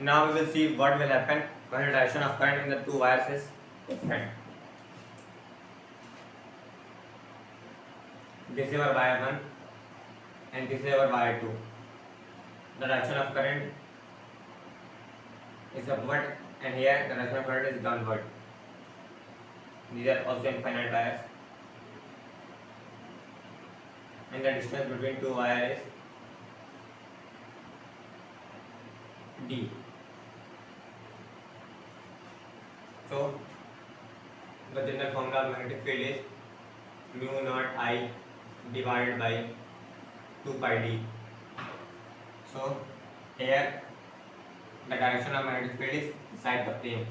Now we will see what will happen when the direction of current in the two wires is different. This is our wire 1 and this is our wire 2. The direction of current is upward and here the direction of current is downward. These are also infinite wires. And the distance between two wires is d. So the general formula of magnetic field is mu naught I divided by 2 pi d. So here the direction of magnetic field is inside the plane,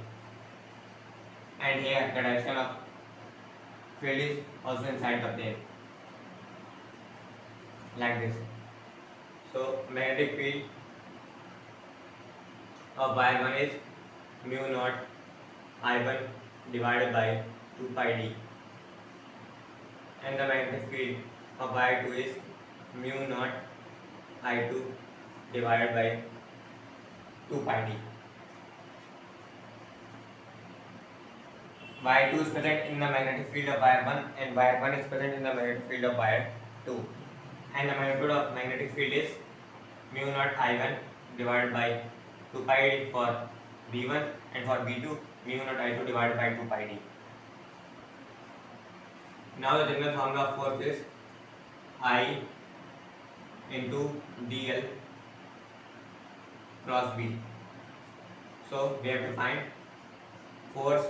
and here the direction of field is also inside the plane, like this. So magnetic field of wire 1 is mu naught I1 divided by 2 pi d, and the magnetic field of wire 2 is mu naught I2 divided by 2 pi d. Wire 2 is present in the magnetic field of wire 1 and wire 1 is present in the magnetic field of wire 2, and the magnitude of magnetic field is mu naught I1 divided by 2 pi d for V1 and for V2 mu naught I2 divided by 2 pi d. Now the general formula of force is I into dl cross B. So we have to find force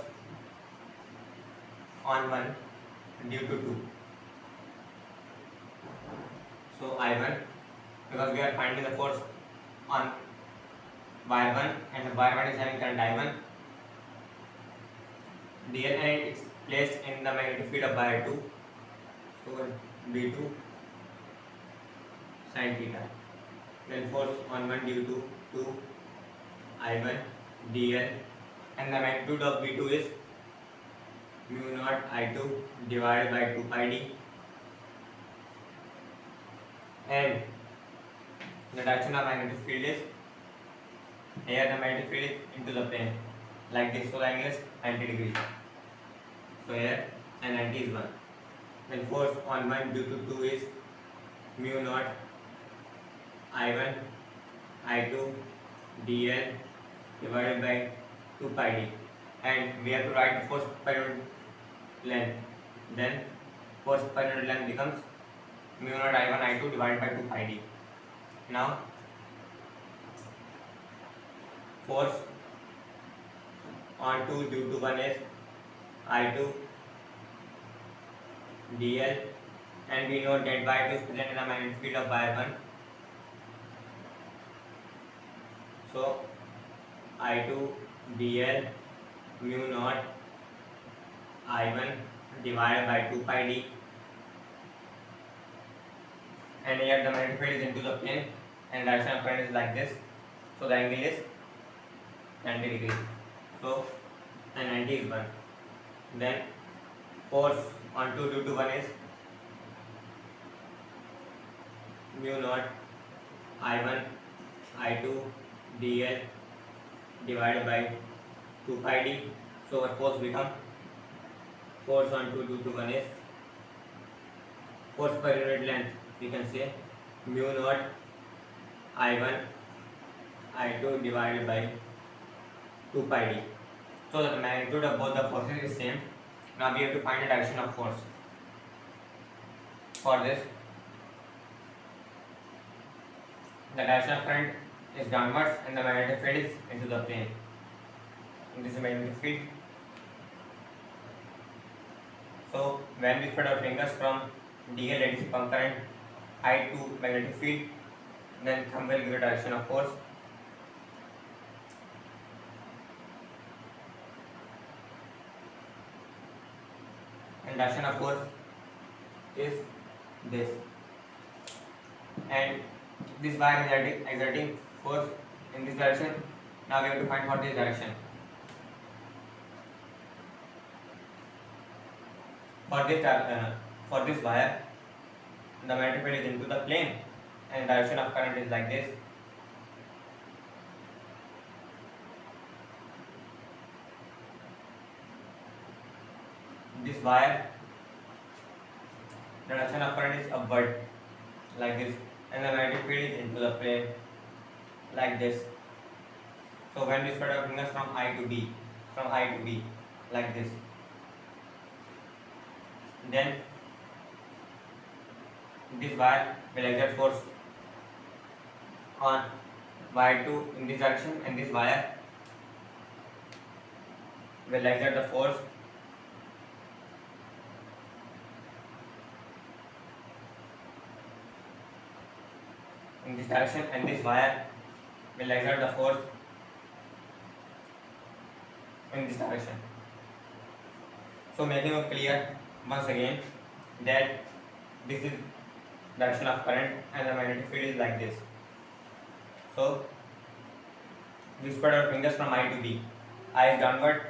on 1 due to 2. So I1, because we are finding the force on wire 1 and the wire 1 is having current I1, dl, and it is placed in the magnetic field of wire 2. So V2 sin theta. Then force on 1 due to 2 I1 dl, and the magnitude of V2 is mu naught I2 divided by 2 pi d, and the direction of magnetic field is, here the magnetic field is into the plane like this, so the angle is 90 degrees. So here and 90 is 1. Then force on 1 due to 2 is mu naught I1 I2 dl divided by 2 pi d, and we have to write the force per unit length. Then force per unit length becomes mu naught I1 I2 divided by 2 pi d. Now force on 2 due to 1 is I2 dl, and we know that wire 2 is present in the magnetic field of wire 1. So I2 dl mu naught I1 divided by 2 pi d, and here the magnetic field is into the plane and direction of current is like this, so the angle is 90 degrees. So and 90 is 1. Then force on 2 due to 1 is mu naught I1 I2 dl divided by 2 pi d. So our force become, force on 2 due to 1 is force per unit length, we can say mu naught I1 I2 divided by 2 pi d. So the magnitude of both the forces is same. Now we have to find the direction of force. For this, the direction of current is downwards and the magnetic field is into the plane. And this is magnetic field. So when we spread our fingers from dl, that is from current I to magnetic field, then thumb will give a direction of force. And direction of force is this, and this wire is exerting force in this direction. Now we have to find for this direction. For this wire, the magnetic field is into the plane and direction of current is like this. this wire, the direction of current is upward like this, and the magnetic field is into the plane like this. So when we spread our fingers from I to B, like this, then this wire will exert force on wire 2 in this direction, and this wire will exert the force in this direction, and this wire will exert the force in this direction. So making it clear once again that this is direction of current and the magnetic field is like this. So we spread our fingers from I to B. I is downward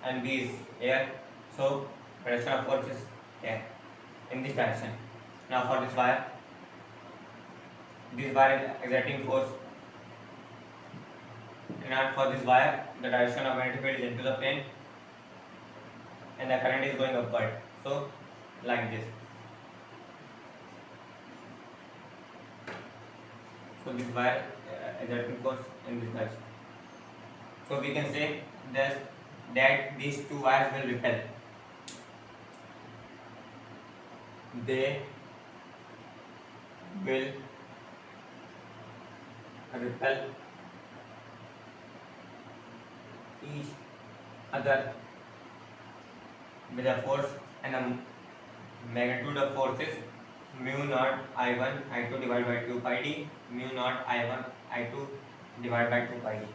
and B is here. So direction of force is here in this direction. Now for this wire is exerting force, and for this wire the direction of magnetic field is into the plane and the current is going upward. So like this. So this wire exerting force in this direction. So we can say that these two wires will repel. They will repel each other with a force, and the magnitude of force is mu naught I1 I2 divided by 2 pi d, mu naught I1 I2 divided by 2 pi d.